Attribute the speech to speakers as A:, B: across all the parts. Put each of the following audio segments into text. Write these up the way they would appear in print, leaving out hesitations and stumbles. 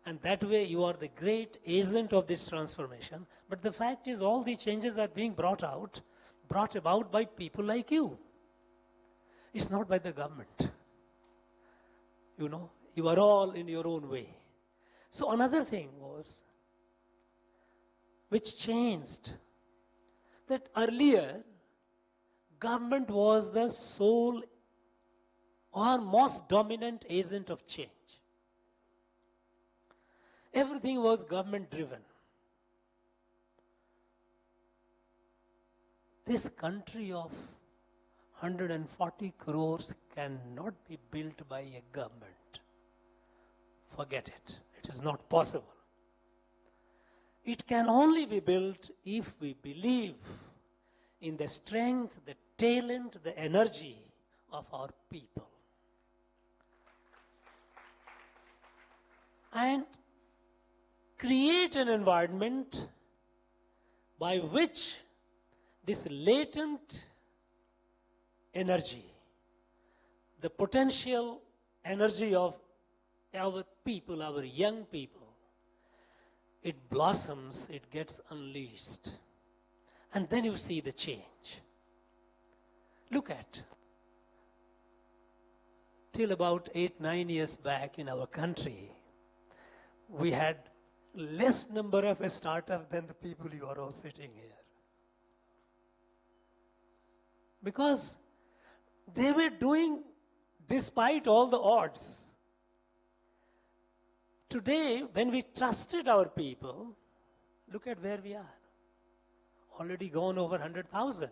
A: And that way you are the great agent of this transformation. But the fact is all these changes are being brought about by people like you. It's not by the government. You know, you are all in your own way. So another thing was, which changed, that earlier government was the sole or most dominant agent of change. Everything was government driven. This country of 140 crores cannot be built by a government. Forget it. It is not possible. It can only be built if we believe in the strength, the talent, the energy of our people. And create an environment by which this latent energy, the potential energy of our people, our young people, it blossoms, it gets unleashed. And then you see the change. Look at, till about 8-9 years back in our country, we had less number of startups than the people you are all sitting here. Because they were doing despite all the odds. Today, when we trusted our people, look at where we are. Already gone over 100,000.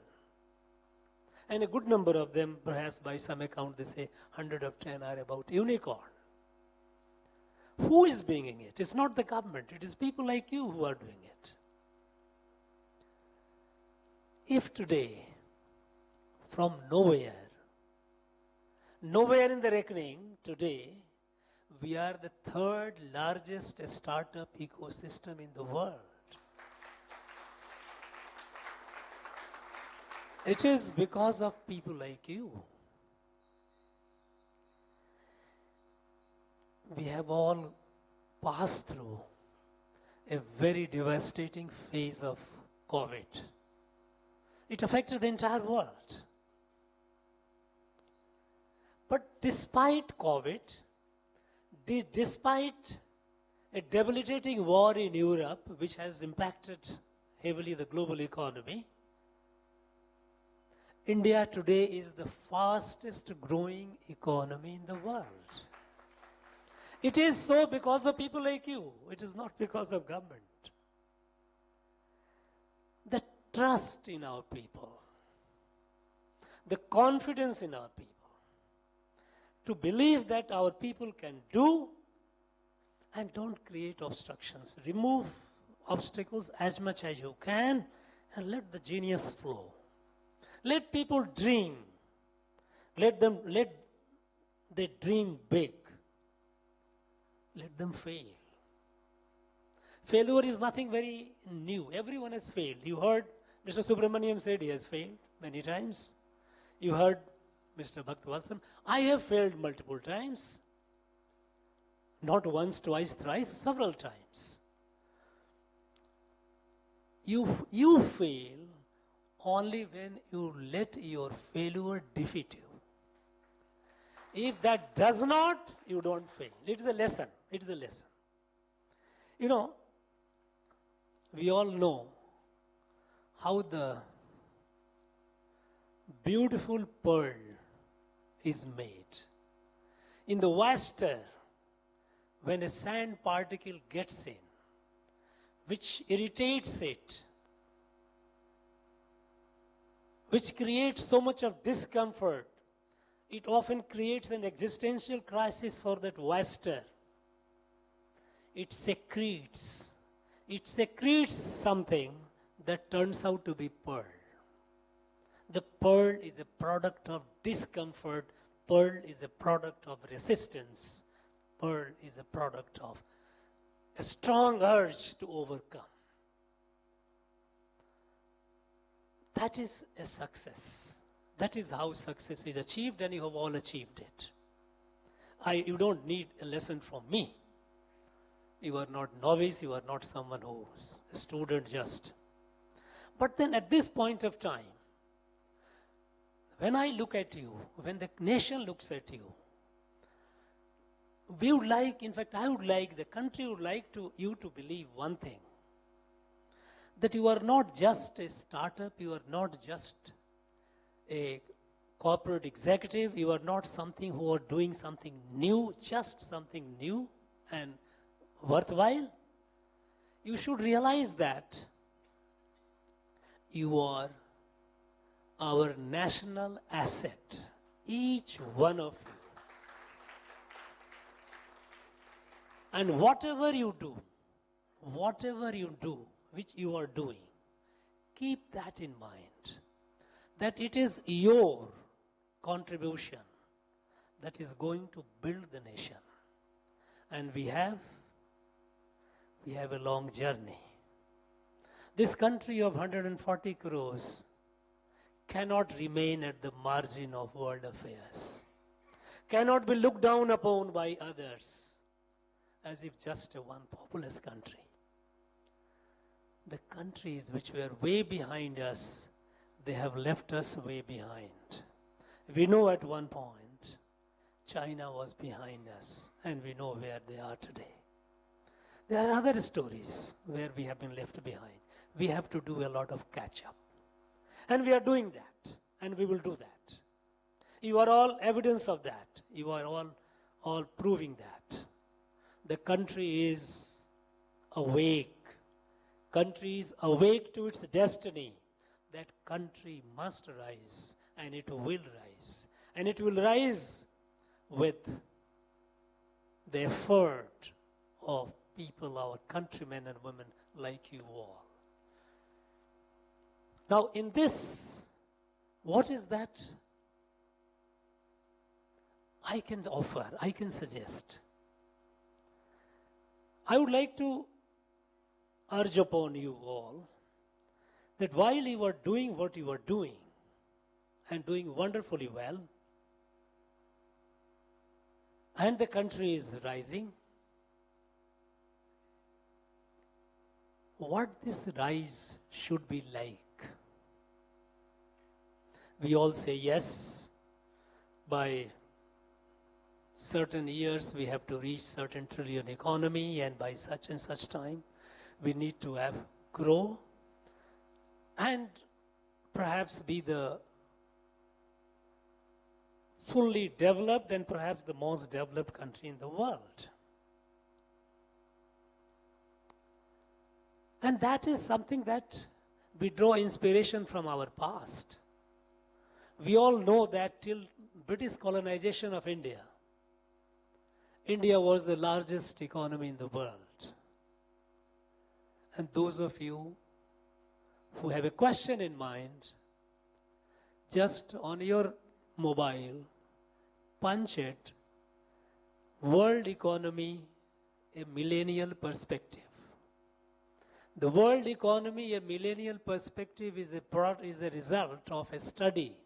A: And a good number of them, perhaps by some account, they say 100 of 10 are about unicorn. Who is bringing it? It's not the government. It is people like you who are doing it. If today, from nowhere in the reckoning, today, we are the third largest startup ecosystem in the world. It is because of people like you. We have all passed through a very devastating phase of COVID. It affected the entire world. But despite COVID, despite a debilitating war in Europe, which has impacted heavily the global economy, India today is the fastest growing economy in the world. It is so because of people like you. It is not because of government. The trust in our people, the confidence in our people, to believe that our people can do and don't create obstructions. Remove obstacles as much as you can and let the genius flow. Let people dream. Let they dream big. Let them fail. Failure is nothing very new. Everyone has failed. You heard Mr. Subramaniam said he has failed many times. You heard Mr. Bhaktavatsam. I have failed multiple times. Not once, twice, thrice, several times. You fail only when you let your failure defeat you. If that does not, you don't fail. It is a lesson. It is a lesson. You know, we all know how the beautiful pearl is made. In the oyster, when a sand particle gets in, which irritates it, which creates so much of discomfort, it often creates an existential crisis for that oyster. It secretes something that turns out to be pearl. The pearl is a product of discomfort. Pearl is a product of resistance. Pearl is a product of a strong urge to overcome. That is a success. That is how success is achieved, and you have all achieved it. You don't need a lesson from me. You are not novice, you are not someone who's a student just. But then at this point of time, when I look at you, when the nation looks at you, we would like, in fact, I would like, the country would like you to believe one thing, that you are not just a startup, you are not just a corporate executive, you are not something who are doing something new, just something new and worthwhile. You should realize that you are our national asset, each one of you. And whatever you do, which you are doing, keep that in mind, that it is your contribution that is going to build the nation. And we have a long journey. This country of 140 crores cannot remain at the margin of world affairs, cannot be looked down upon by others as if just a one populous country. The countries which were way behind us, they have left us way behind. We know at one point China was behind us, and we know where they are today. There are other stories where we have been left behind. We have to do a lot of catch-up. And we are doing that, and we will do that. You are all evidence of that. You are all proving that. The country is awake. Country is awake to its destiny. That country must rise, and it will rise. And it will rise with the effort of people, our countrymen and women like you all. Now, in this, what is that I can offer, I can suggest? I would like to urge upon you all that while you are doing what you are doing and doing wonderfully well, and the country is rising, what this rise should be like. We all say yes, by certain years we have to reach certain trillion economy, and by such and such time we need to have grow and perhaps be the fully developed and perhaps the most developed country in the world. And that is something that we draw inspiration from our past. We all know that till British colonization of India, India was the largest economy in the world. And those of you who have a question in mind, just on your mobile, punch it, world economy, a millennial perspective. The world economy, a millennial perspective, is a result of a study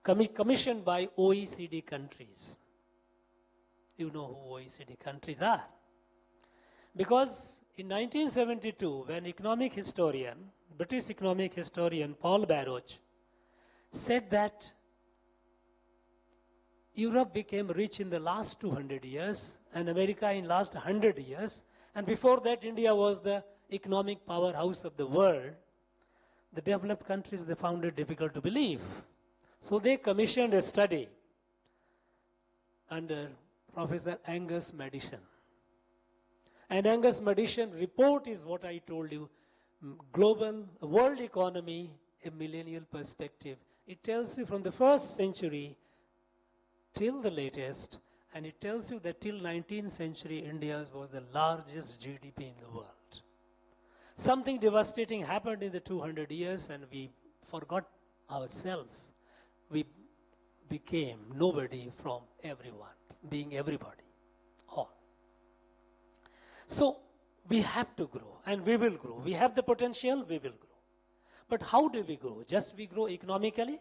A: commissioned by OECD countries. You know who OECD countries are. Because in 1972, when British economic historian Paul Barroch said that Europe became rich in the last 200 years and America in last 100 years, and before that India was the economic powerhouse of the world, the developed countries, they found it difficult to believe. So they commissioned a study under Professor Angus Maddison. And Angus Maddison report is what I told you, global, world economy, a millennial perspective. It tells you from the first century till the latest, and it tells you that till 19th century, India was the largest GDP in the world. Something devastating happened in the 200 years, and we forgot ourselves. We became nobody from everyone, being everybody, all. So we have to grow, and we will grow. We have the potential, we will grow. But how do we grow? Just we grow economically?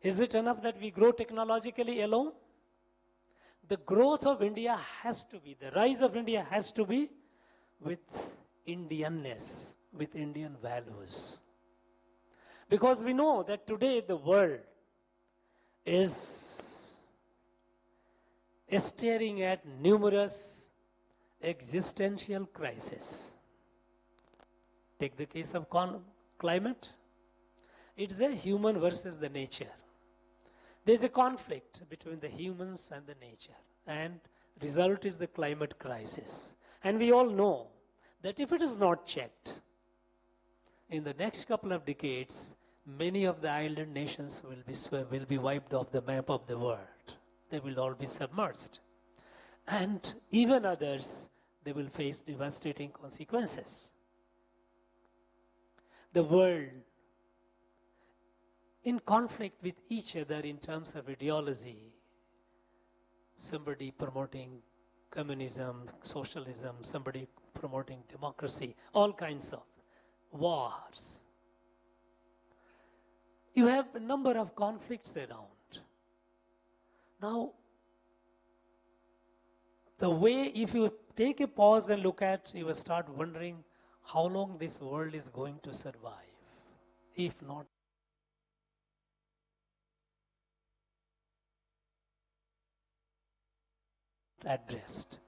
A: Is it enough that we grow technologically alone? the growth of India has to be, the rise of India has to be with Indianness, with Indian values. Because we know that today the world is staring at numerous existential crises. Take the case of climate. It's a human versus the nature. There's a conflict between the humans and the nature, and result is the climate crisis. And we all know that if it is not checked, in the next couple of decades, many of the island nations will be wiped off the map of the world. They will all be submerged. And even others, they will face devastating consequences. The world, in conflict with each other in terms of ideology, somebody promoting communism, socialism, somebody promoting democracy, all kinds of wars. You have a number of conflicts around. Now, the way, if you take a pause and look at, you will start wondering how long this world is going to survive, if not addressed.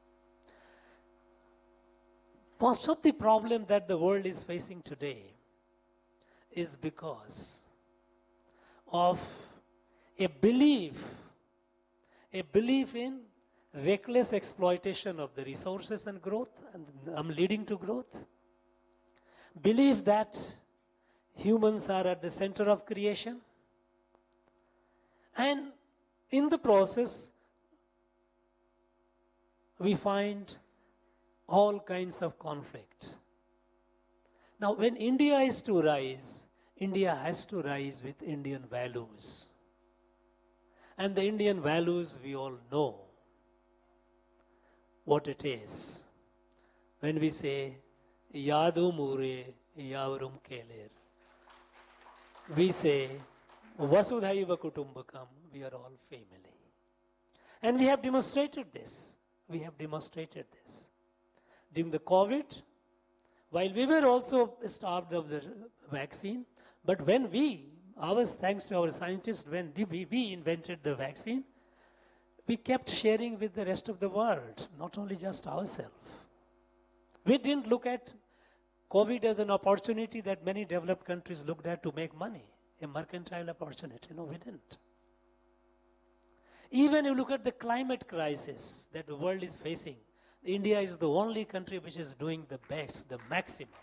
A: Most of the problem that the world is facing today is because of a belief in reckless exploitation of the resources and growth, and leading to growth. Belief that humans are at the center of creation, and in the process we find all kinds of conflict. Now, when India is to rise, India has to rise with Indian values. And the Indian values, we all know what it is. When we say, Yadu Mure Yavarum Keler, we say, Vasudhaiva Kutumbakam, we are all family. And we have demonstrated this. We have demonstrated this. During the COVID, while we were also starved of the vaccine, but when thanks to our scientists, when we invented the vaccine, we kept sharing with the rest of the world, not only just ourselves. We didn't look at COVID as an opportunity that many developed countries looked at to make money, a mercantile opportunity. No, we didn't. Even you look at the climate crisis that the world is facing, India is the only country which is doing the best, the maximum.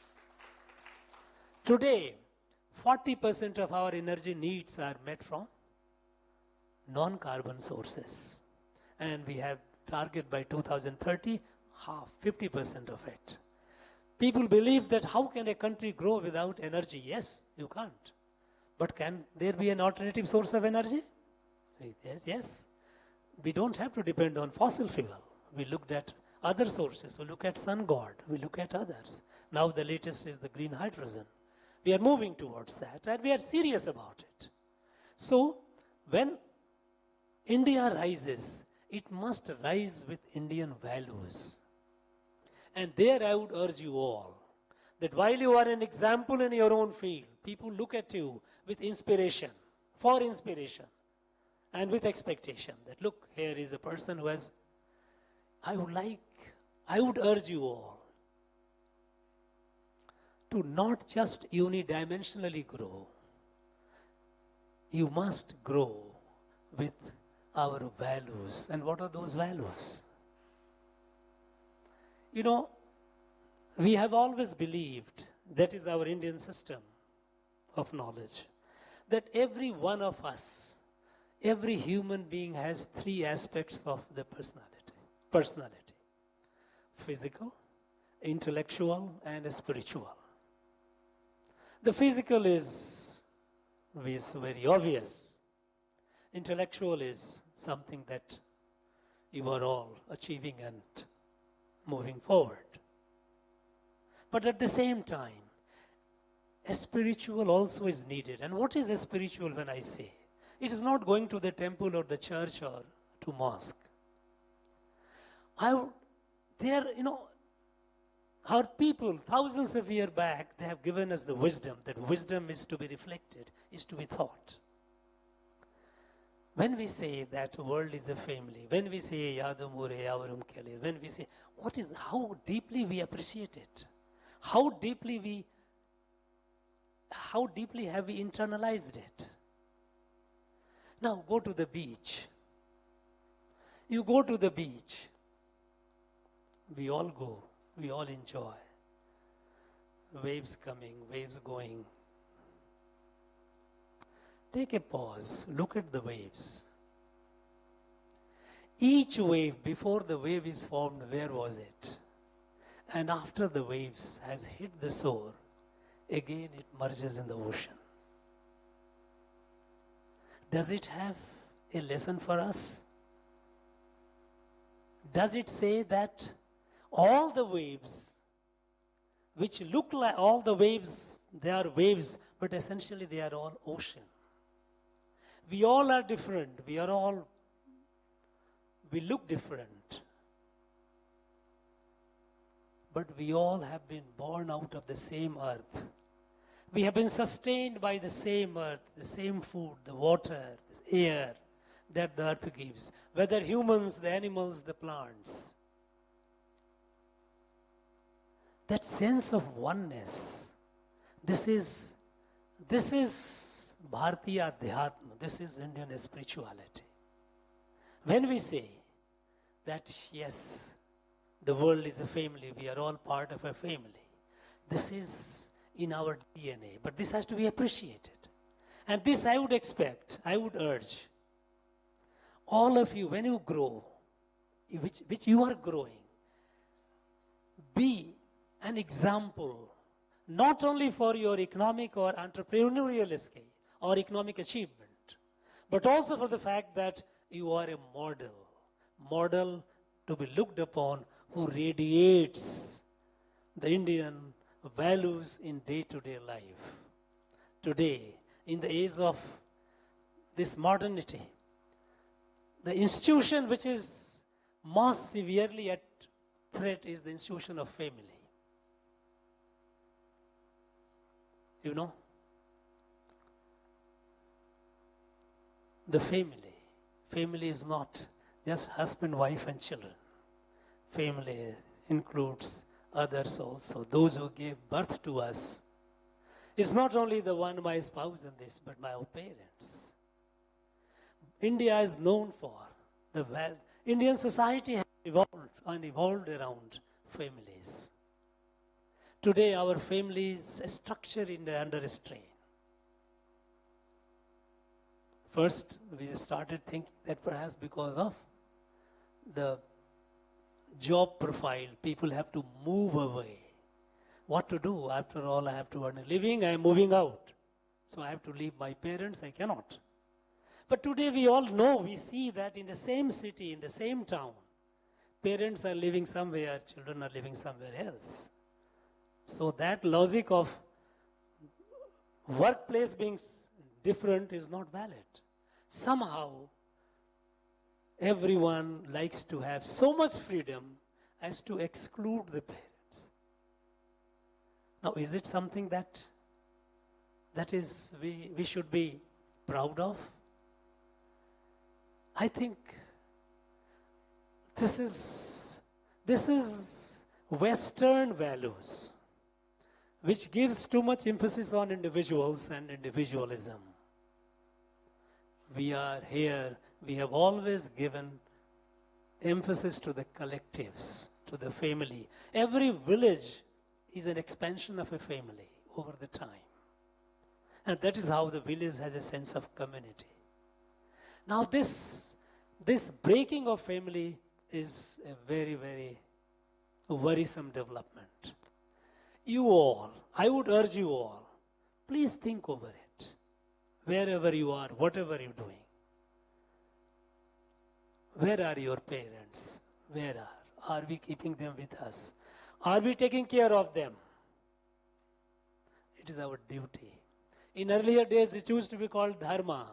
A: Today, 40% of our energy needs are met from non-carbon sources. And we have target by 2030, 50% of it. People believe that how can a country grow without energy? Yes, you can't. But can there be an alternative source of energy? Yes. We don't have to depend on fossil fuel. We looked at other sources. We look at sun god. We look at others. Now the latest is the green hydrogen. We are moving towards that, and we are serious about it. So when India rises, it must rise with Indian values. And there I would urge you all that while you are an example in your own field, people look at you with inspiration, for inspiration, and with expectation that, look, here is a person who has, I would urge you all to not just unidimensionally grow. You must grow with our values. And what are those values? You know, we have always believed, that is our Indian system of knowledge, that every one of us, every human being has three aspects of the personality. Physical, intellectual, and spiritual. The physical is very obvious. Intellectual is something that you are all achieving and moving forward. But at the same time, a spiritual also is needed. And what is a spiritual when I say? It is not going to the temple or the church or to mosque. They are, our people, thousands of years back, they have given us the wisdom. That wisdom is to be reflected, is to be thought. When we say that world is a family, when we say Yadumure Yavarum Kelir, when we say, how deeply we appreciate it, how deeply have we internalized it? Now go to the beach. You go to the beach. We all go. We all enjoy. Waves coming, waves going. Take a pause. Look at the waves. Each wave, before the wave is formed, where was it? And after the waves has hit the shore, again it merges in the ocean. Does it have a lesson for us? Does it say that all the waves, which look like all the waves, they are waves, but essentially they are all ocean. We all are different. We look different. But we all have been born out of the same earth. We have been sustained by the same earth, the same food, the water, the air that the earth gives. Whether humans, the animals, the plants. That sense of oneness, this is Bharatiya Adhyatma, this is Indian spirituality. When we say that, yes, the world is a family, we are all part of a family, this is in our DNA, but this has to be appreciated. And this I would expect, I would urge, all of you, when you grow, which you are growing, be an example, not only for your economic or entrepreneurial skill or economic achievement, but also for the fact that you are a model to be looked upon, who radiates the Indian values in day-to-day life. Today, in the age of this modernity, the institution which is most severely at threat is the institution of family. You know, the family is not just husband, wife and children. Family includes others also, those who gave birth to us. It's not only the one, my spouse and this, but my parents. India is known for the wealth. Indian society has evolved around families. Today, our families structure under strain. First, we started thinking that perhaps because of the job profile, people have to move away. What to do? After all, I have to earn a living, I am moving out. So I have to leave my parents, I cannot. But today we all know, we see that in the same city, in the same town, parents are living somewhere, children are living somewhere else. So that logic of workplace being different is not valid. Somehow, everyone likes to have so much freedom as to exclude the parents. Now, is it something that is we should be proud of? I think this is Western values, which gives too much emphasis on individuals and individualism. We are here, we have always given emphasis to the collectives, to the family. Every village is an expansion of a family over the time. And that is how the village has a sense of community. Now this breaking of family is a very, very worrisome development. You all, I would urge you all, please think over it. Wherever you are, whatever you're doing. Where are your parents? Are we keeping them with us? Are we taking care of them? It is our duty. In earlier days, it used to be called dharma.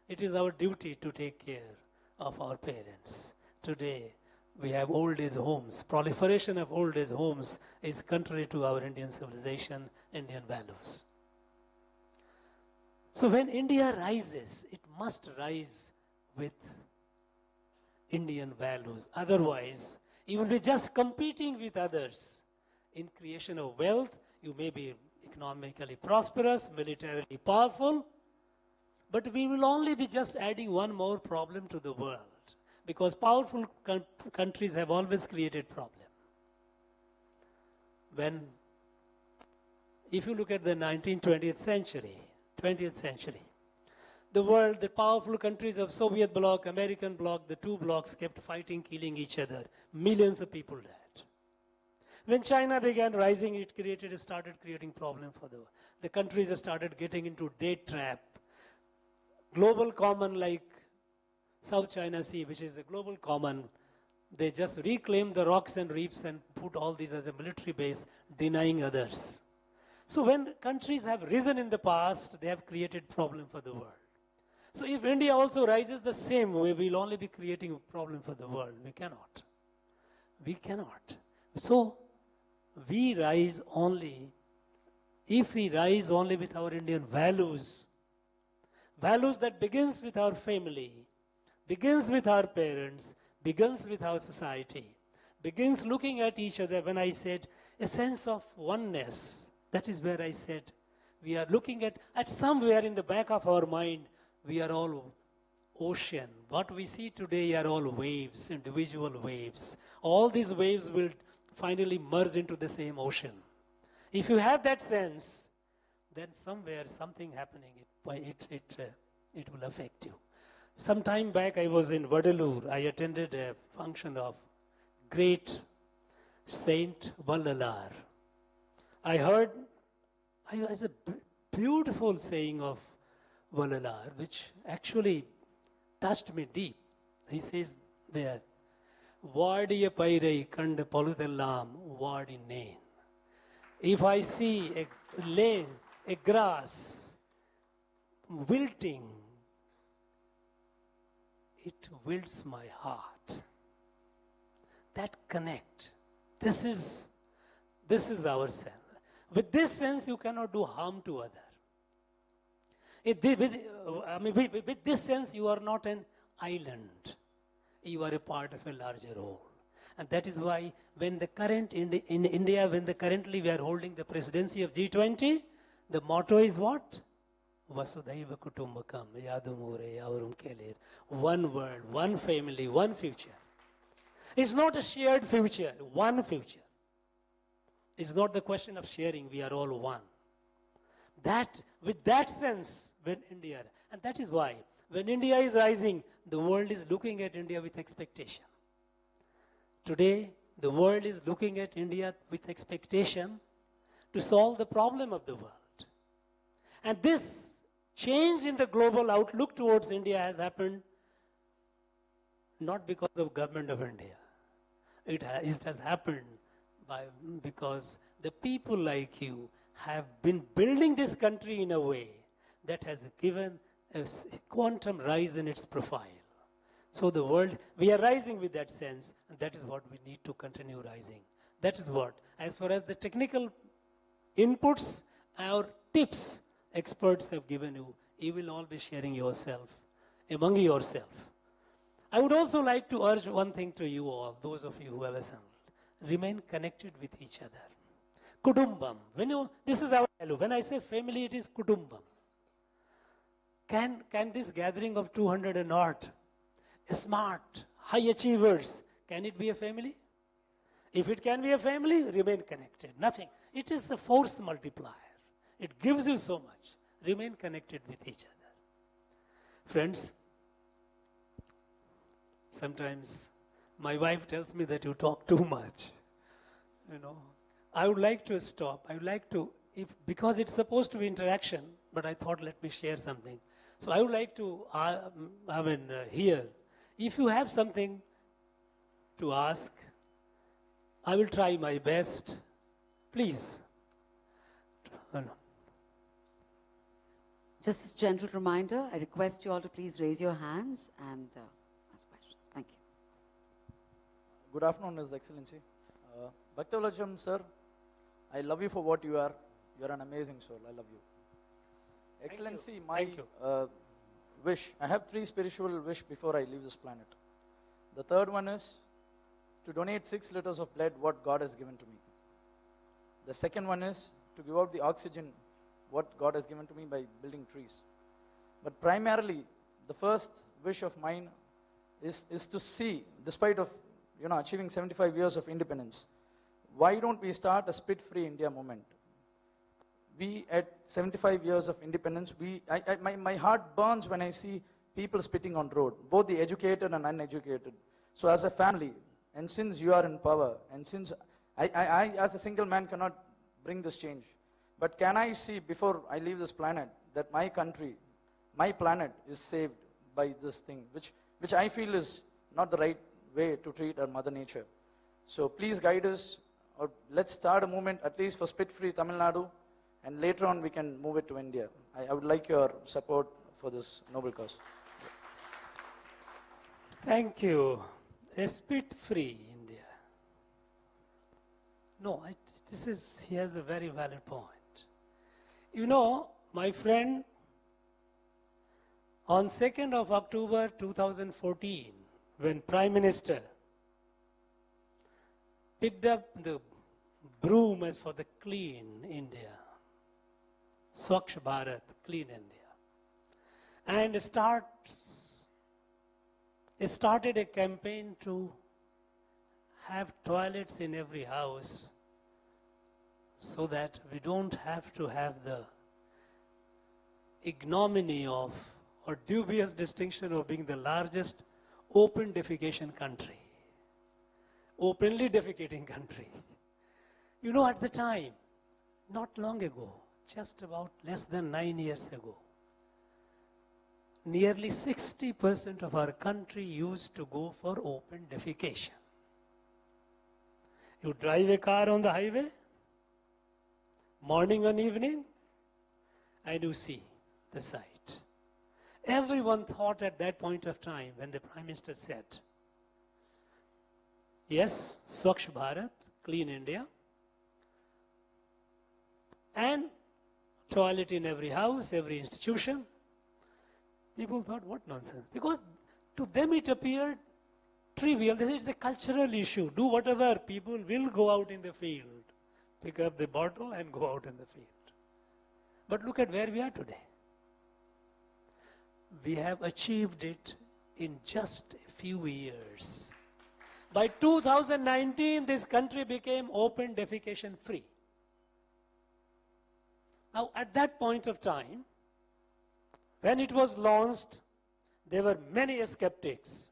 A: It is our duty to take care of our parents. Today, we have old age homes. Proliferation of old age homes is contrary to our Indian civilization, Indian values. So when India rises, it must rise with Indian values. Otherwise, you will be just competing with others. In creation of wealth, you may be economically prosperous, militarily powerful, but we will only be just adding one more problem to the world, because powerful countries have always created problem. If you look at the 20th century, the world, the powerful countries of Soviet bloc, American bloc, the two blocs kept fighting, killing each other. Millions of people died. When China began rising, it started creating problem for the world. The countries started getting into debt trap. Global common like South China Sea, which is a global common, they just reclaimed the rocks and reefs and put all these as a military base, denying others. So when countries have risen in the past, they have created problem for the world. So if India also rises the same way, we'll only be creating a problem for the world. We cannot. We cannot. So we rise only, if we rise only with our Indian values, values that begins with our family, begins with our parents, begins with our society, begins looking at each other. When I said a sense of oneness, that is where I said we are looking at somewhere in the back of our mind, we are all ocean. What we see today are all waves, individual waves. All these waves will finally merge into the same ocean. If you have that sense, then somewhere something happening, it will affect you. Some time back I was in Vadalur. I attended a function of great Saint Vallalar. I heard a beautiful saying of Vallalar, which actually touched me deep. He says there, Vaadiya pairai kand paludellam vaadi nain. If I see a lane, a grass wilting, it wilts my heart. That connect. This is our sense. With this sense, you cannot do harm to others. With this sense, you are not an island. You are a part of a larger whole. And that is why when in India, currently we are holding the presidency of G20, the motto is what? Vasudhaiva Kutumbakam, Yadumure, Yavarum Kelir. One world, one family, one future. It's not a shared future, one future. It's not the question of sharing, we are all one. With that sense, and that is why, when India is rising, the world is looking at India with expectation. Today, the world is looking at India with expectation to solve the problem of the world. And this change in the global outlook towards India has happened not because of government of India. It has happened because the people like you have been building this country in a way that has given a quantum rise in its profile. So the world, we are rising with that sense, and that is what we need to continue rising. That is what, as far as the technical inputs or tips experts have given you, you will all be sharing yourself, among yourself. I would also like to urge one thing to you all, those of you who have assembled. Remain connected with each other. Kudumbam. This is our value. When I say family, it is Kudumbam. Can this gathering of 200 and odd, smart, high achievers, can it be a family? If it can be a family, remain connected. Nothing. It is a force multiplier. It gives you so much. Remain connected with each other. Friends, sometimes my wife tells me that you talk too much. I would like to stop. I would like to, because it's supposed to be interaction, but I thought let me share something. So I would like to, hear, if you have something to ask, I will try my best. Please.
B: Just a gentle reminder, I request you all to please raise your hands and ask questions. Thank you.
C: Good afternoon, His Excellency. Bhaktavalacham, sir, I love you for what you are. You are an amazing soul. I love you. Excellency, my wish, I have 3 spiritual wish before I leave this planet. The third one is to donate 6 liters of blood what God has given to me. The second one is to give out the oxygen what God has given to me by building trees. But primarily, the first wish of mine is to see, despite of achieving 75 years of independence, why don't we start a spit-free India movement? We, at 75 years of independence, my heart burns when I see people spitting on road, both the educated and uneducated. So as a family, and since you are in power, and since I as a single man cannot bring this change, but can I see before I leave this planet that my country, my planet is saved by this thing, which I feel is not the right way to treat our Mother Nature. So please guide us, or let's start a movement at least for spit-free Tamil Nadu, and later on we can move it to India. I would like your support for this noble cause.
A: Thank you. A spit-free India. No, he has a very valid point. You know, my friend, on 2nd of October 2014, when Prime Minister picked up the broom as for the Clean India, Swachh Bharat, Clean India, and started a campaign to have toilets in every house so that we don't have to have the ignominy of or dubious distinction of being the largest open defecation country, openly defecating country. You know, at the time, not long ago, just about less than 9 years ago, nearly 60% of our country used to go for open defecation. You drive a car on the highway, morning and evening, and you see the sight. Everyone thought at that point of time when the Prime Minister said, yes, Swachh Bharat, Clean India, and toilet in every house, every institution, people thought, what nonsense? Because to them it appeared trivial. They said it's a cultural issue. Do whatever, people will go out in the field, pick up the bottle and go out in the field. But look at where we are today. We have achieved it in just a few years. By 2019, this country became open defecation free. Now, at that point of time, when it was launched, there were many skeptics.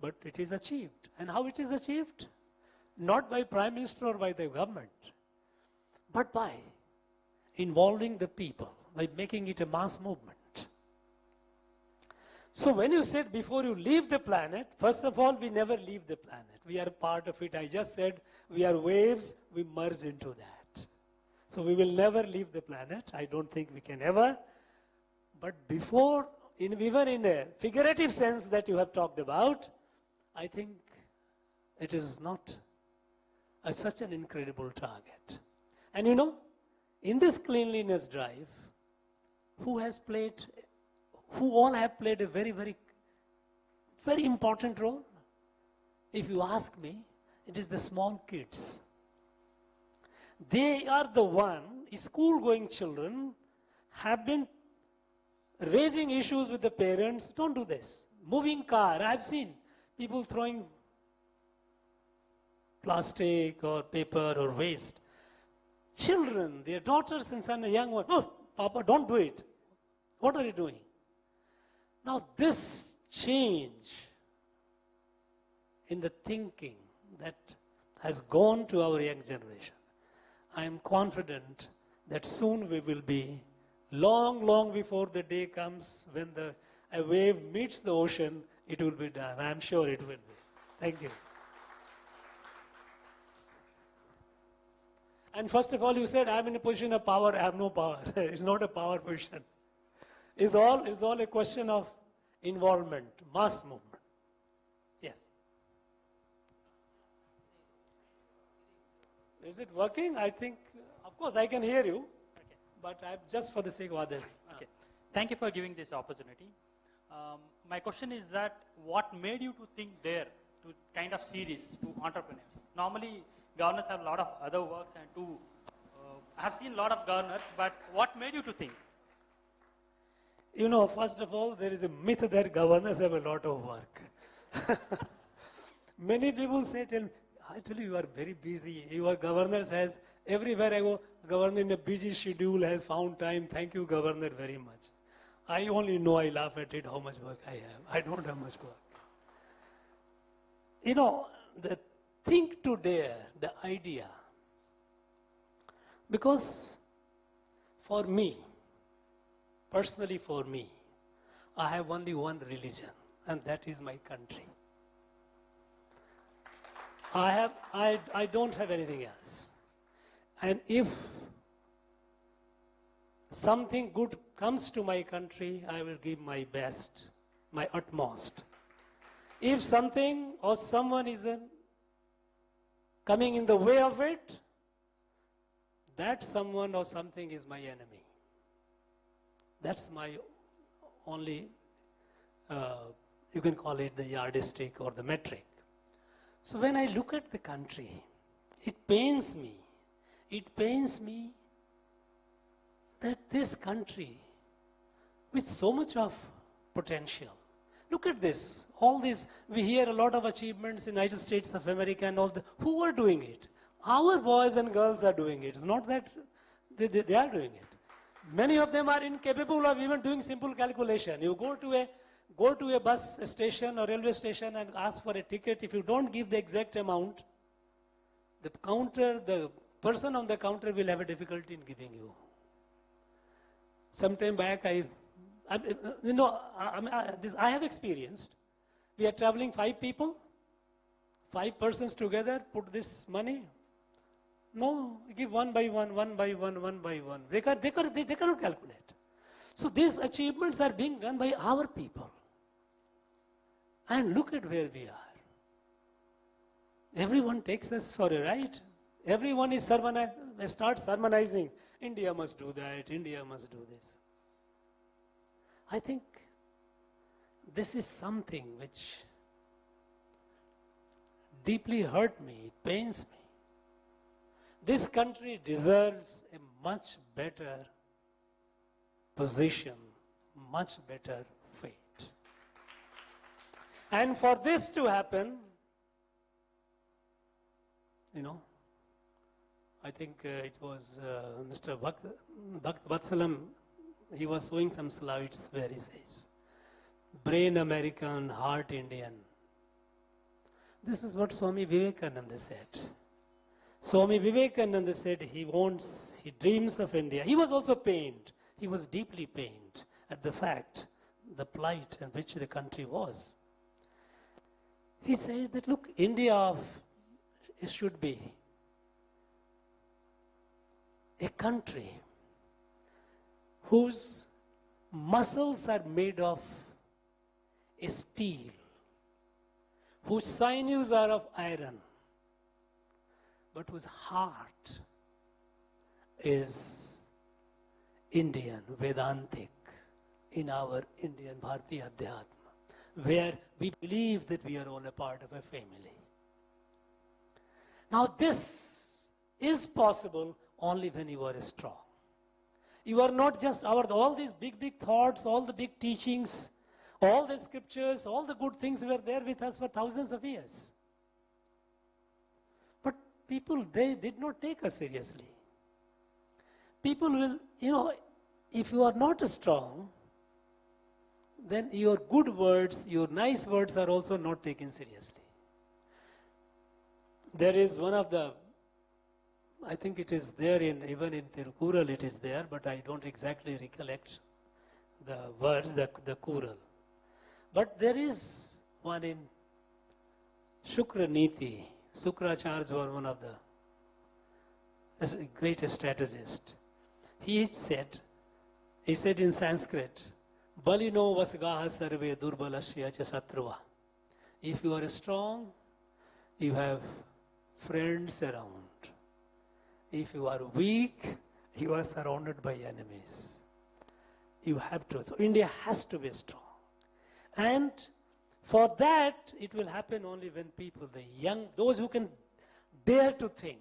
A: But it is achieved. And how it is achieved? Not by Prime Minister or by the government, but by involving the people, by making it a mass movement. So when you said before you leave the planet, first of all, we never leave the planet. We are part of it. I just said we are waves, we merge into that. So we will never leave the planet. I don't think we can ever. But before, even in a figurative sense that you have talked about, I think it is not such an incredible target. And you know, in this cleanliness drive, who all have played a very, very, very important role? If you ask me, it is the small kids. They are the one, school-going children have been raising issues with the parents. Don't do this. Moving car, I've seen people throwing plastic or paper or waste. Children, their daughters and sons, a young one, oh, Papa, don't do it. What are you doing? Now this change in the thinking that has gone to our young generation, I am confident that soon we will be, long before the day comes when a wave meets the ocean, it will be done. I am sure it will be. Thank you. And first of all, you said, I am in a position of power, I have no power. It's not a power position. It's all a question of involvement, mass movement. Yes. Is it working? I think, of course, I can hear you,
D: Okay.
A: but just for the sake of others.
D: Okay. Thank you for giving this opportunity. My question is that what made you to think dare to kind of series to entrepreneurs? Normally, governors have a lot of other works and to I have seen a lot of governors, but what made you to think?
A: You know, first of all, there is a myth that governors have a lot of work. Many people say, I tell you, you are very busy. Your governors has, everywhere I go, governor in a busy schedule has found time. Thank you, governor, very much. I only know, I laugh at it, how much work I have. I don't have much work. You know, the think to dare, the idea. Because for me, personally for me, I have only one religion, and that is my country. I don't have anything else. And if something good comes to my country, I will give my best, my utmost. If something or someone is coming in the way of it, that someone or something is my enemy. That's my only, you can call it the yardstick or the metric. So when I look at the country, it pains me. It pains me that this country, with so much of potential, look at this. All this, we hear a lot of achievements in the United States of America and all the, who are doing it? Our boys and girls are doing it. It's not that they are doing it. Many of them are incapable of even doing simple calculation. You go to a bus station or railway station and ask for a ticket. If you don't give the exact amount, the person on the counter will have a difficulty in giving you. Sometime back, I have experienced. We are traveling 5 people, 5 persons together, put this money. No, give one by one, one by one, one by one. They cannot calculate. So these achievements are being done by our people. And look at where we are. Everyone takes us for a ride. Everyone is starts sermonizing. India must do that, India must do this. I think this is something which deeply hurt me, it pains me. This country deserves a much better position, much better fate. And for this to happen, you know, I think it was Mr. Bhakt Vatsalam, he was showing some slides where he says, brain American, heart Indian. This is what Swami Vivekananda said. Swami Vivekananda said he dreams of India. He was also pained. He was deeply pained at the fact, the plight in which the country was. He said that, look, India should be a country whose muscles are made of steel, whose sinews are of iron, but whose heart is Indian, Vedantic, in our Indian Bharatiya Adhyatma, where we believe that we are all a part of a family. Now this is possible only when you are strong. You are not just all these big thoughts, all the big teachings, all the scriptures, all the good things were there with us for thousands of years. But people, they did not take us seriously. People will, if you are not strong, then your good words, your nice words are also not taken seriously. There is one of the, I think it is there even in Tirukural it is there, but I don't exactly recollect the words, the Kural. But there is one in Shukra Niti. Sukracharya was one of the greatest strategist. He said in Sanskrit, Balino vasgaha sarve durbalasya cha satruva. If you are strong, you have friends around. If you are weak, you are surrounded by enemies. You have to. So India has to be strong. And for that, it will happen only when people, the young, those who can dare to think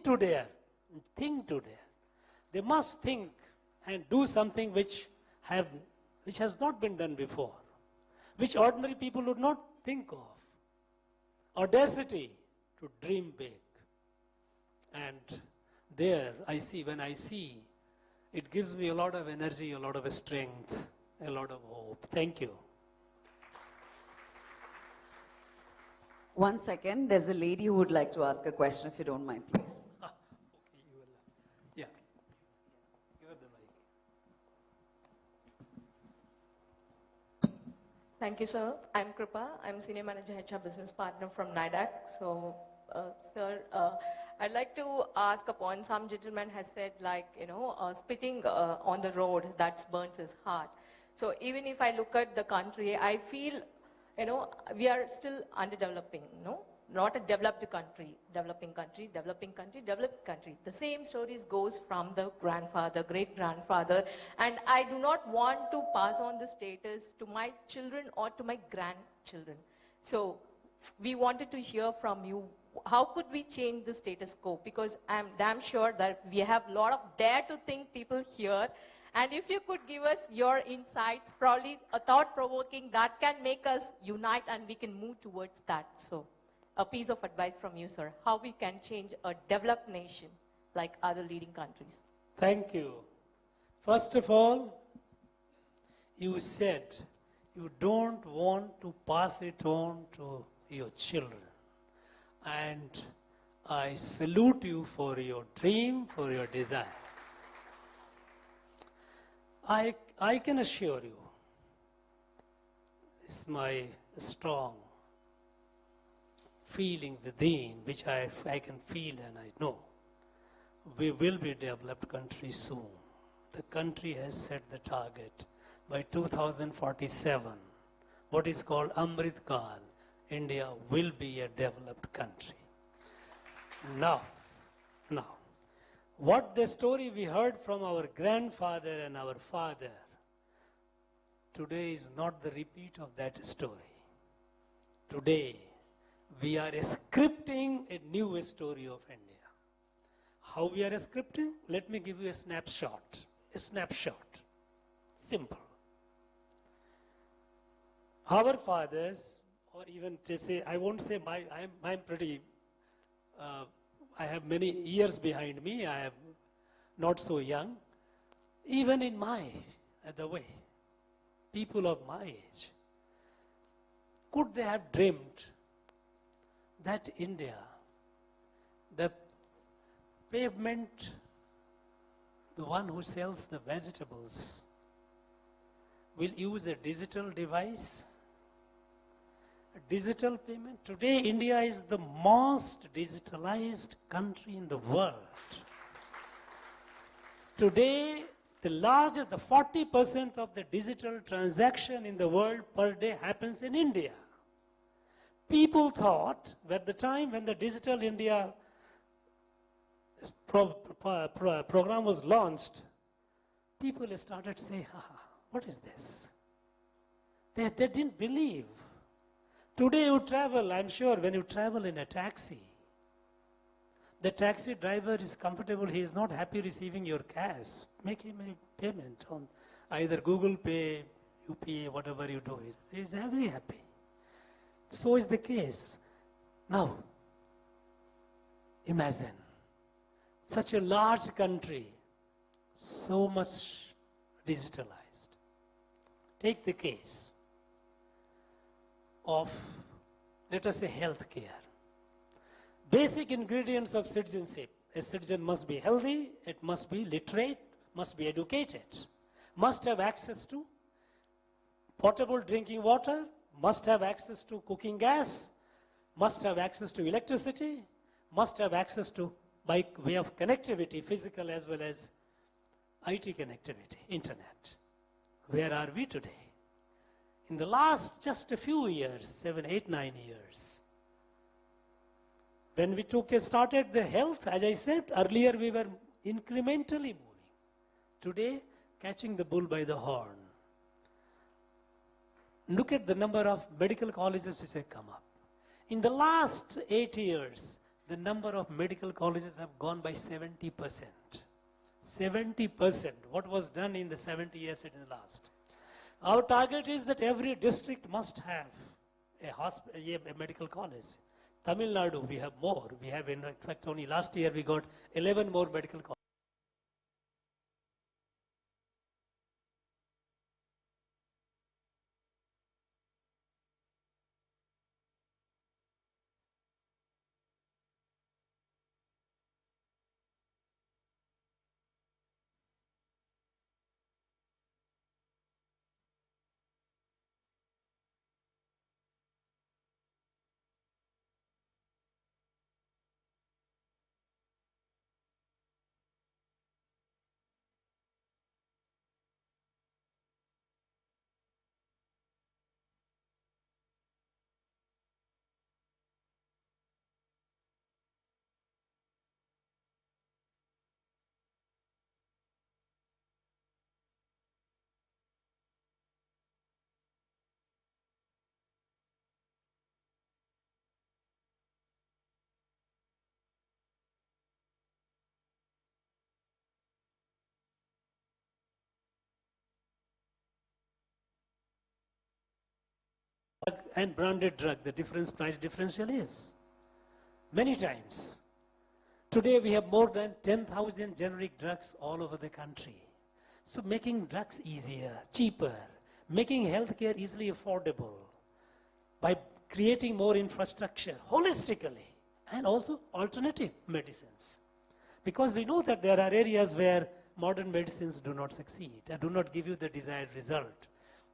A: to dare, think to dare. They must think and do something which has not been done before, which ordinary people would not think of. Audacity to dream big. And there, when I see, it gives me a lot of energy, a lot of strength, a lot of hope. Thank you.
B: 1 second. There's a lady who would like to ask a question, if you don't mind, please.
A: Okay, you will. Yeah. Give her the mic.
E: Thank you, sir. I'm Kripa. I'm Senior Manager HR Business Partner from NIDAC. So, sir, I'd like to ask upon, some gentleman has said, like, spitting on the road, that burns his heart. So even if I look at the country, I feel, we are still underdeveloping, not a developed country, developing country, developing country, developed country. The same stories goes from the grandfather, great-grandfather, and I do not want to pass on the status to my children or to my grandchildren. So we wanted to hear from you, how could we change the status quo? Because I'm damn sure that we have a lot of dare to think people here. And if you could give us your insights, probably a thought-provoking, that can make us unite and we can move towards that. So a piece of advice from you, sir, how we can change a developed nation like other leading countries.
A: Thank you. First of all, you said you don't want to pass it on to your children. And I salute you for your dream, for your desire. I can assure you, it's my strong feeling within, which I can feel and I know, we will be a developed country soon. The country has set the target by 2047, what is called Amrit Kal. India will be a developed country. Now, what the story we heard from our grandfather and our father, today is not the repeat of that story. Today, we are scripting a new story of India. How we are scripting? Let me give you a snapshot. A snapshot. Simple. Our fathers, or even to say, I won't say I'm pretty, I have many years behind me, I am not so young. Even in the way, people of my age, could they have dreamed that India, the pavement, the one who sells the vegetables, will use a digital device? Digital payment. Today, India is the most digitalized country in the world. Today, the 40% of the digital transaction in the world per day happens in India. People thought at the time when the Digital India program was launched, people started saying, what is this? They didn't believe. Today you travel, I'm sure, when you travel in a taxi, the taxi driver is comfortable, he is not happy receiving your cash. Make him a payment on either Google Pay, UPA, whatever you do. He is very happy. So is the case. Now, imagine, such a large country, so much digitalized. Take the case of, let us say, healthcare. Basic ingredients of citizenship. A citizen must be healthy, it must be literate, must be educated, must have access to potable drinking water, must have access to cooking gas, must have access to electricity, must have access to, by way of connectivity, physical as well as IT connectivity, internet. Where are we today? In the last just a few years, 7, 8, 9 years, When we started the health, as I said, earlier we were incrementally moving. Today, catching the bull by the horn. Look at the number of medical colleges which have come up. In the last 8 years, the number of medical colleges have gone by 70%. 70%. What was done in the 70 years in the last? Our target is that every district must have a medical college. Tamil Nadu, we have more. We have, in fact, only last year we got 11 more medical colleges. And branded drug, the price differential is many times. Today we have more than 10,000 generic drugs all over the country. So making drugs easier, cheaper, making healthcare easily affordable by creating more infrastructure holistically, and also alternative medicines. Because we know that there are areas where modern medicines do not succeed, and do not give you the desired result.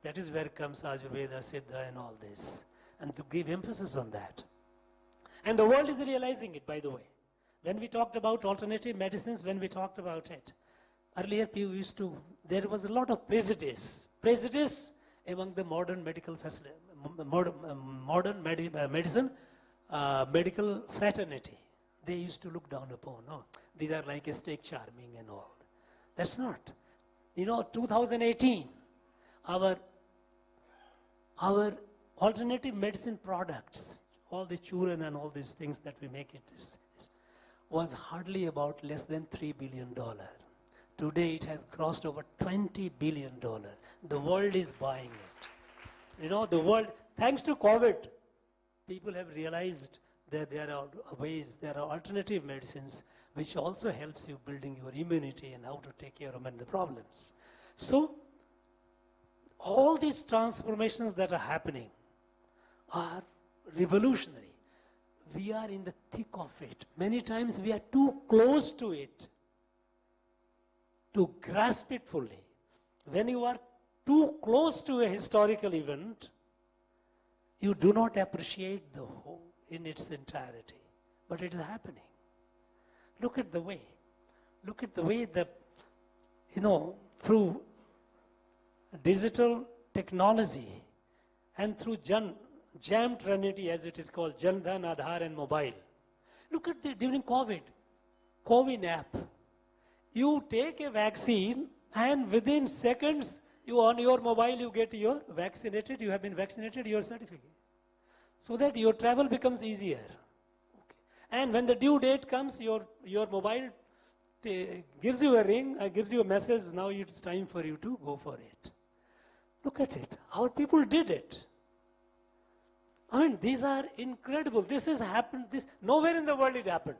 A: That is where comes Ayurveda, Siddha and all this. And to give emphasis on that. And the world is realizing it, by the way. When we talked about alternative medicines, when we talked about it, earlier people there was a lot of prejudice among the modern medical facility, medicine, medical fraternity. They used to look down upon, these are like a steak charming and all. That's not. 2018, our alternative medicine products, all the churn and all these things that we make was hardly about less than $3 billion. Today it has crossed over $20 billion. The world is buying it. The world, thanks to COVID, people have realized that there are ways, there are alternative medicines which also helps you building your immunity and how to take care of the problems. So, all these transformations that are happening are revolutionary. We are in the thick of it. Many times we are too close to it to grasp it fully. When you are too close to a historical event, you do not appreciate the whole in its entirety. But it is happening. Look at the way through digital technology and through Jam Trinity, as it is called, Jan Dhan, Aadhaar and mobile. Look at during COVID, COVID app. You take a vaccine and within seconds, on your mobile you get you have been vaccinated, your certificate. So that your travel becomes easier. Okay. And when the due date comes, your mobile gives you a ring, gives you a message, now it's time for you to go for it. Look at it. Our people did it. These are incredible. This has happened. Nowhere in the world it happened.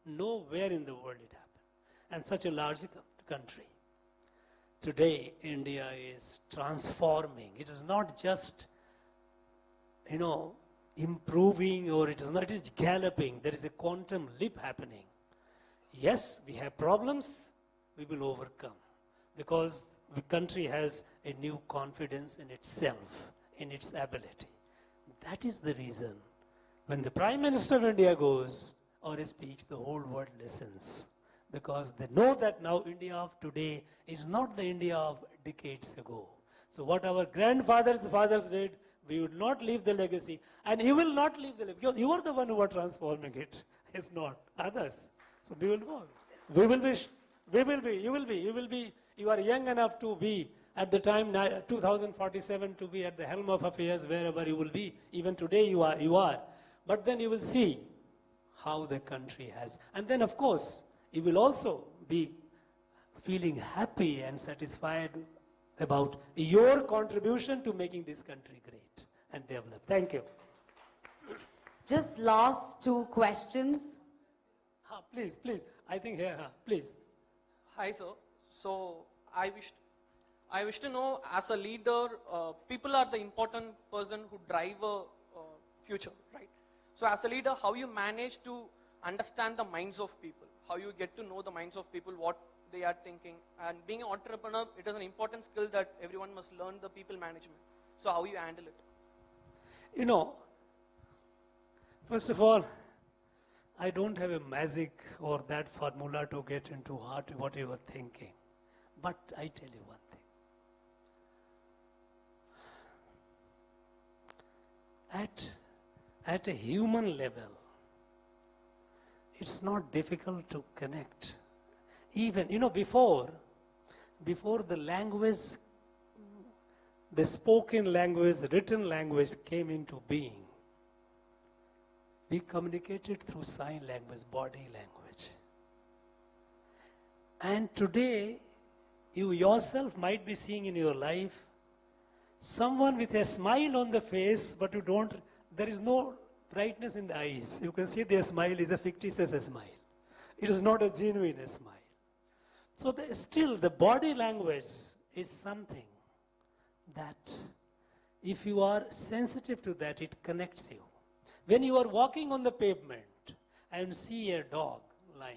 A: Nowhere in the world it happened. And such a large country. Today, India is transforming. It is not just, improving, or it is galloping. There is a quantum leap happening. Yes, we have problems. We will overcome. Because the country has a new confidence in itself, in its ability. That is the reason when the Prime Minister of India goes or speaks, the whole world listens. Because they know that now India of today is not the India of decades ago. So what our grandfathers' fathers did, we would not leave the legacy. And he will not leave the legacy. Because you are the one who are transforming it. It's not. Others. So we will go. We will be, you are young enough to be at the time 2047 to be at the helm of affairs wherever you will be. Even today you are. But then you will see how the country has. And then of course, you will also be feeling happy and satisfied about your contribution to making this country great and develop. Thank you.
B: Just last two questions.
A: Please. I think here, please.
F: Hi, sir. So I wish to know, as a leader, people are the important person who drive a future, right? So as a leader, how you manage to understand the minds of people, how you get to know the minds of people, what they are thinking, and being an entrepreneur, it is an important skill that everyone must learn, the people management. So how you handle it?
A: You know, first of all, I don't have a magic or that formula to get into what you were thinking. But I tell you one thing. At a human level, it's not difficult to connect. Even, you know, before the language, the spoken language, the written language came into being, we communicated through sign language, body language. And today, you yourself might be seeing in your life someone with a smile on the face, but there is no brightness in the eyes. You can see their smile is a fictitious smile. It is not a genuine smile. So still, the body language is something that, if you are sensitive to that, it connects you. When you are walking on the pavement and see a dog lying,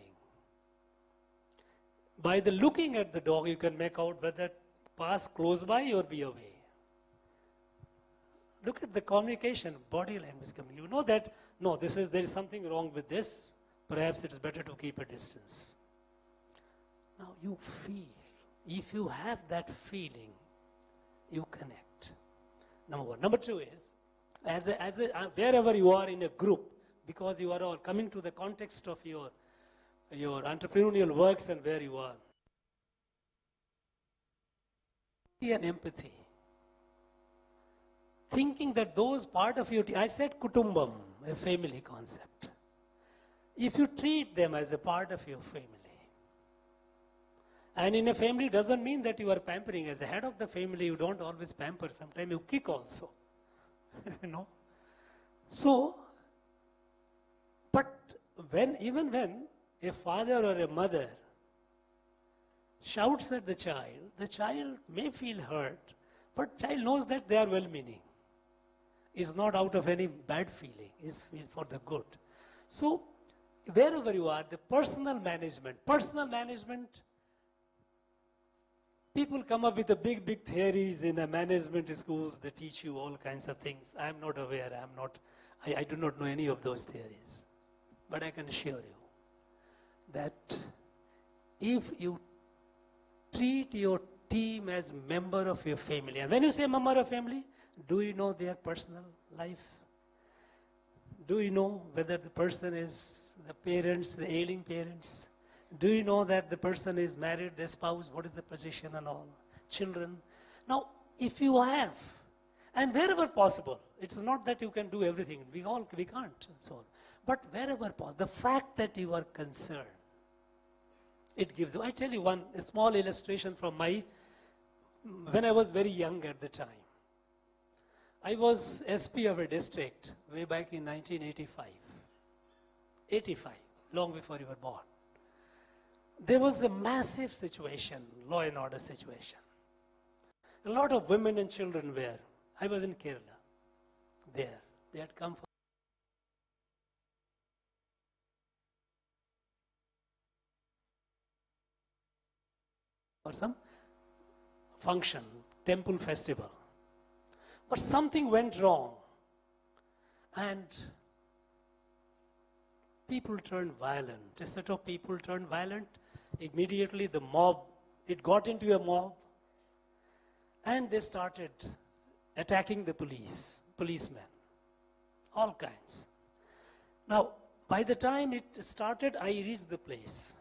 A: by the looking at the dog, you can make out whether pass close by or be away. Look at the communication, body language coming. You know that, no, there is something wrong with this. Perhaps it is better to keep a distance. Now you feel. If you have that feeling, you connect. Number one. Number two is, wherever you are in a group, because you are all coming to the context of your entrepreneurial works and where you are, and empathy. Thinking that those part of your team, I said kutumbam, a family concept. If you treat them as a part of your family, and in a family doesn't mean that you are pampering. As a head of the family, you don't always pamper. Sometimes you kick also. You know. So, but even when a father or a mother shouts at the child may feel hurt, but child knows that they are well-meaning. It's not out of any bad feeling. It's for the good. So, wherever you are, the personal management, people come up with the big theories in the management schools. They teach you all kinds of things. I am not aware. I do not know any of those theories. But I can assure you that if you treat your team as member of your family, and when you say member of family, do you know their personal life? Do you know whether the person is the parents, the ailing parents? Do you know that the person is married, the spouse, what is the position and all? Children. Now, if you have, and wherever possible, it's not that you can do everything. We can't solve. But wherever possible, the fact that you are concerned, it gives you. I tell you a small illustration from when I was very young at the time. I was SP of a district way back in 1985. 85, long before you were born. There was a massive situation, law and order situation. A lot of women and children were. I was in Kerala. There. They had come for some function, temple festival. But something went wrong. And people turned violent. A set of people turned violent. Immediately the mob, it got into a mob. And they started attacking the policemen. All kinds. Now, By the time it started, I reached the place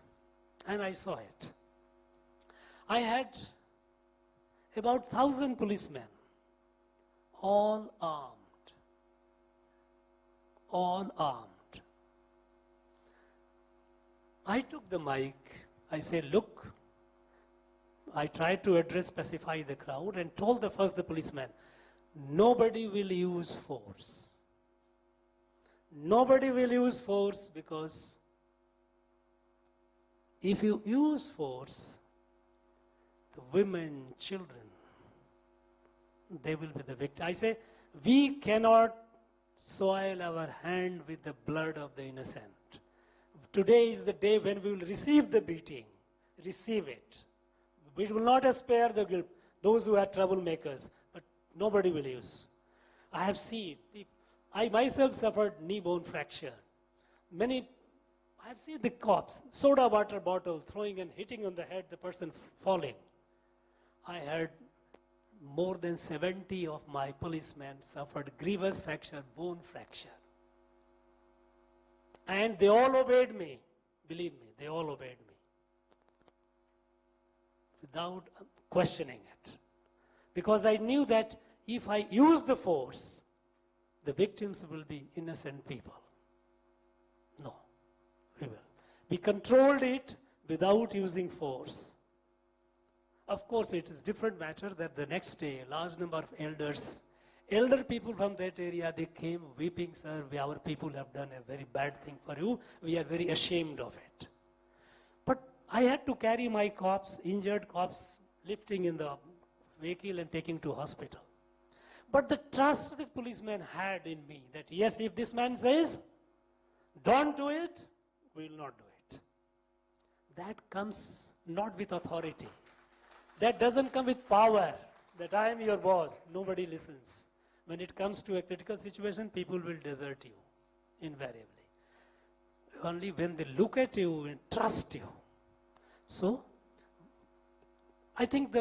A: and I saw it. I had about 1,000 policemen, all armed. All armed. I took the mic. I said, look, I tried to address, specify the crowd and told the policeman, nobody will use force. Nobody will use force because if you use force, the women, children, they will be the victim. I say, we cannot soil our hand with the blood of the innocent. Today is the day when we will receive the beating. Receive it. We will not spare the guilt, those who are troublemakers, but nobody will use. I have seen, I myself suffered knee bone fracture. I have seen the cops, soda water bottle throwing and hitting on the head, the person falling. I had more than 70 of my policemen suffered grievous fracture, bone fracture. And they all obeyed me. Believe me, they all obeyed me. Without questioning it. Because I knew that if I use the force, the victims will be innocent people. No, we will. We controlled it without using force. Of course, it is different matter that the next day, a large number of elder people from that area, they came weeping, sir, our people have done a very bad thing for you. We are very ashamed of it. But I had to carry my cops, injured cops, lifting in the vehicle and taking to hospital. But the trust the policeman had in me that, yes, if this man says, don't do it, we will not do it. That comes not with authority. That doesn't come with power, that I am your boss. Nobody listens. When it comes to a critical situation, people will desert you, invariably. Only when they look at you and trust you. So, I think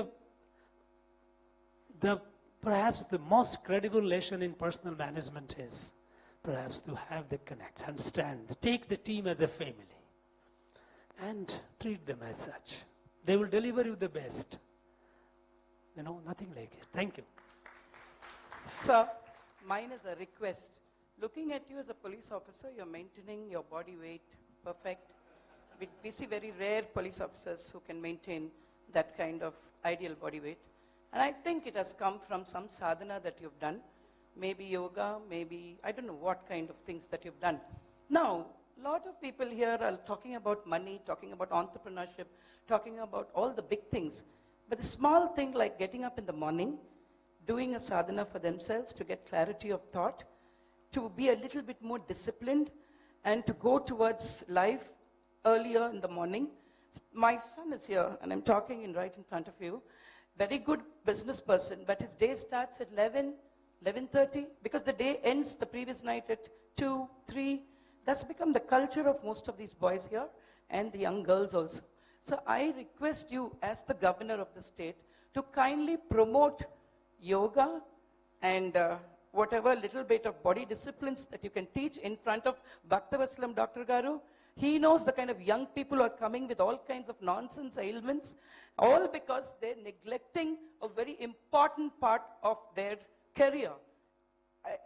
A: perhaps the most credible lesson in personal management is perhaps to have the connect, understand, take the team as a family and treat them as such. They will deliver you the best. Nothing like it. Thank you.
G: Sir, mine is a request. Looking at you as a police officer, you're maintaining your body weight perfect. We see very rare police officers who can maintain that kind of ideal body weight. And I think it has come from some sadhana that you've done. Maybe yoga, maybe, I don't know what kind of things that you've done. Now, a lot of people here are talking about money, talking about entrepreneurship, talking about all the big things. But the small thing like getting up in the morning, doing a sadhana for themselves to get clarity of thought, to be a little bit more disciplined, and to go towards life earlier in the morning. My son is here, and I'm talking right in front of you. Very good business person, but his day starts at 11:30, because the day ends the previous night at 2, 3. That's become the culture of most of these boys here, and the young girls also. So I request you, as the governor of the state, to kindly promote yoga and whatever little bit of body disciplines that you can teach in front of Bhaktavaslam Dr. Garu. He knows the kind of young people who are coming with all kinds of nonsense ailments, all because they're neglecting a very important part of their career.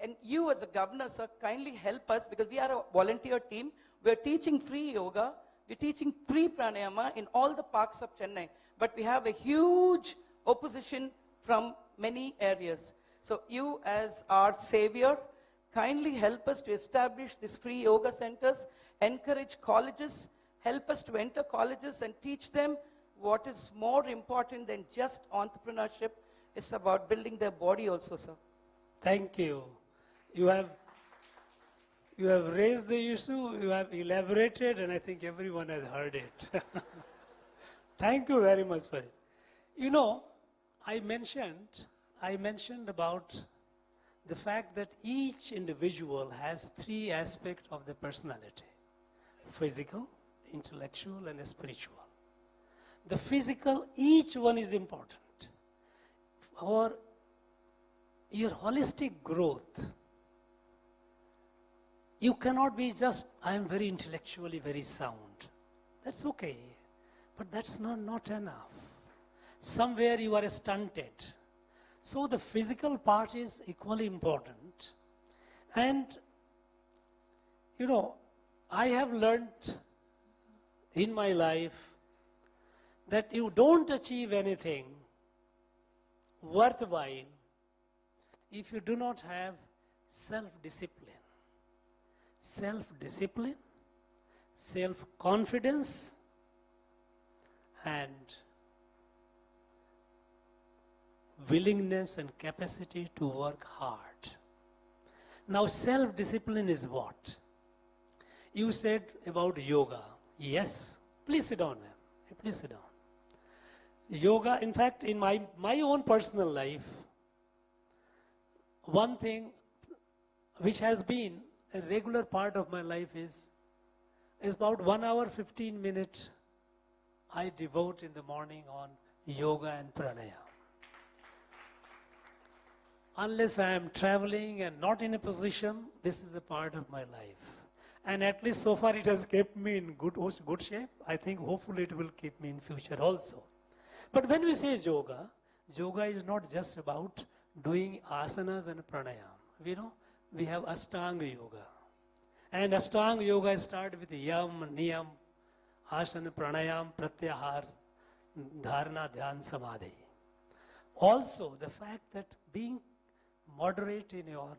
G: And you as a governor, sir, kindly help us, because we are a volunteer team. We're teaching free yoga. We're teaching free pranayama in all the parks of Chennai. But we have a huge opposition from many areas. So you as our savior, kindly help us to establish these free yoga centers, encourage colleges, help us to enter colleges and teach them what is more important than just entrepreneurship. It's about building their body also, sir.
A: Thank you. You have raised the issue, you have elaborated, and I think everyone has heard it. Thank you very much for it. I mentioned about the fact that each individual has 3 aspects of the personality: physical, intellectual, and spiritual. The physical, each one is important. For your holistic growth, You cannot be just, I am very intellectually very sound. That's okay, but that's not enough. Somewhere you are stunted. So the physical part is equally important. And, you know, I have learned in my life that you don't achieve anything worthwhile if you do not have self-discipline. Self-discipline, self-confidence, and willingness and capacity to work hard. Now, self-discipline is what? You said about yoga. Yes. Please sit down, ma'am. Please sit down. Yoga, in fact, in my own personal life, one thing which has been a regular part of my life is about 1 hour 15 minutes I devote in the morning on yoga and pranayama. Unless I am traveling and not in a position, this is a part of my life. And at least so far it has kept me in good shape. I think hopefully it will keep me in future also. But when we say yoga, yoga is not just about doing asanas and pranayama. We know we have Ashtanga yoga. And Ashtanga yoga starts with yam, niyam, asana, pranayam, pratyahar, dharana, dhyan, samadhi. Also, the fact that being moderate in your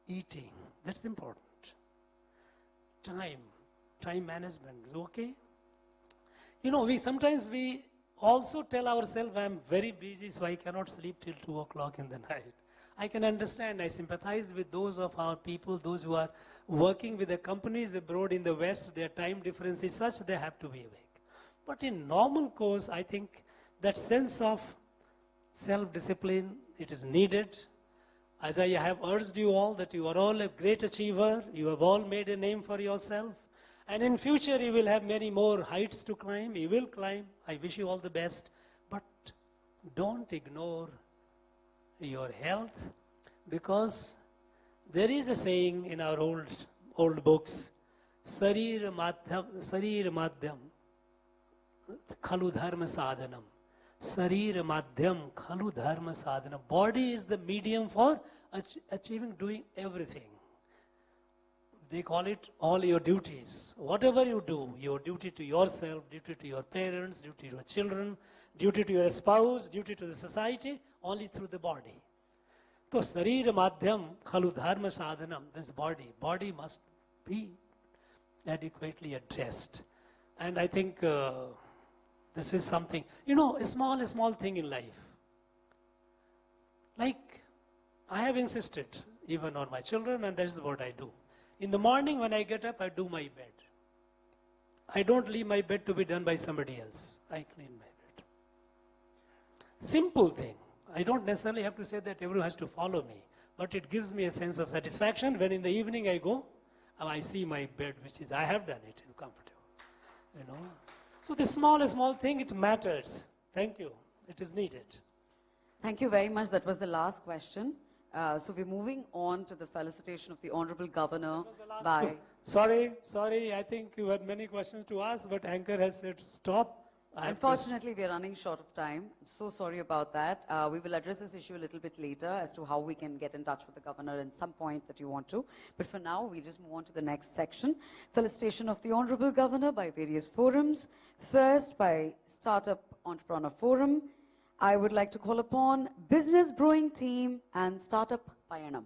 A: eating, that's important. Time management, okay? You know, sometimes we also tell ourselves, I'm very busy, so I cannot sleep till 2 o'clock in the night. I can understand, I sympathize with those of our people, those who are working with the companies abroad in the West, their time difference is such they have to be awake. But in normal course, I think that sense of self-discipline, it is needed. As I have urged you all that you are all a great achiever, you have all made a name for yourself, and in future you will have many more heights to climb, you will climb, I wish you all the best, but don't ignore your health, because there is a saying in our old books, Sarir Madhyam Khalu Dharma Sadhanam. Sarir Madhyam Khalu Dharma Sadhanam. Body is the medium for achieving, doing everything. They call it all your duties. Whatever you do, your duty to yourself, duty to your parents, duty to your children, duty to your spouse, duty to the society, only through the body. So, Sarir Madhyam Khalu Dharma Sadhanam, this body must be adequately addressed. And I think this is something, you know, a small thing in life. Like, I have insisted even on my children, and that is what I do. In the morning when I get up, I do my bed. I don't leave my bed to be done by somebody else. I clean my bed. Simple thing. I don't necessarily have to say that everyone has to follow me, but it gives me a sense of satisfaction when in the evening I go, and I see my bed, which is, I have done it, and comfortable. You know. So this small thing, it matters. Thank you. It is needed.
B: Thank you very much. That was the last question. So we're moving on to the felicitation of the Honorable Governor by...
A: Sorry. I think you had many questions to ask, but Anchor has said stop.
B: Unfortunately, we're running short of time. I'm so sorry about that. We will address this issue a little bit later as to how we can get in touch with the Governor at some point that you want to. But for now, we'll just move on to the next section. Felicitation of the Honorable Governor by various forums. First, by Startup Entrepreneur Forum. I would like to call upon Business Brewing Team and Startup Payanam.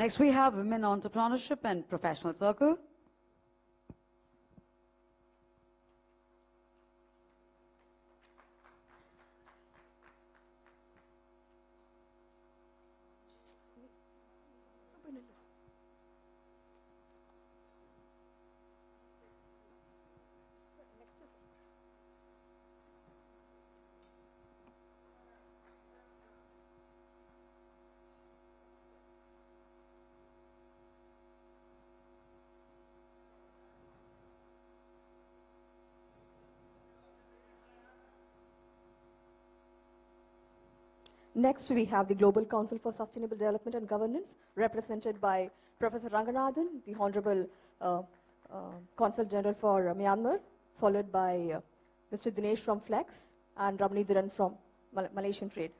B: Next, we have Women Entrepreneurship and Professional Circle.
H: Next, we have the Global Council for Sustainable Development and Governance, represented by Professor Ranganathan, the Honorable Consul General for Myanmar, followed by Mr. Dinesh from Flex and Ramanidharan from Malaysian Trade.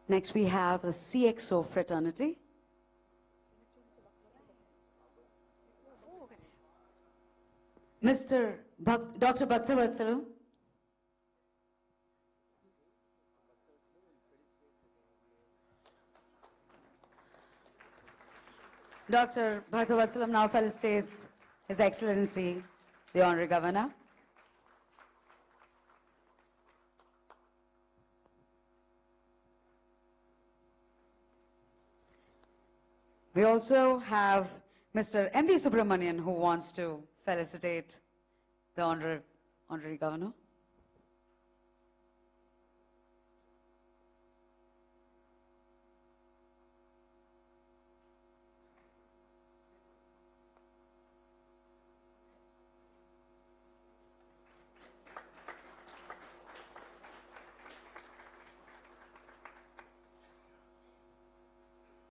B: Next, we have the CXO fraternity. Dr. Bhaktavatsala. Dr. Bhaktavatsala now felicitates His Excellency, the Honorary Governor. We also have Mr. M.V. Subramanian, who wants to felicitate the Honorary Governor.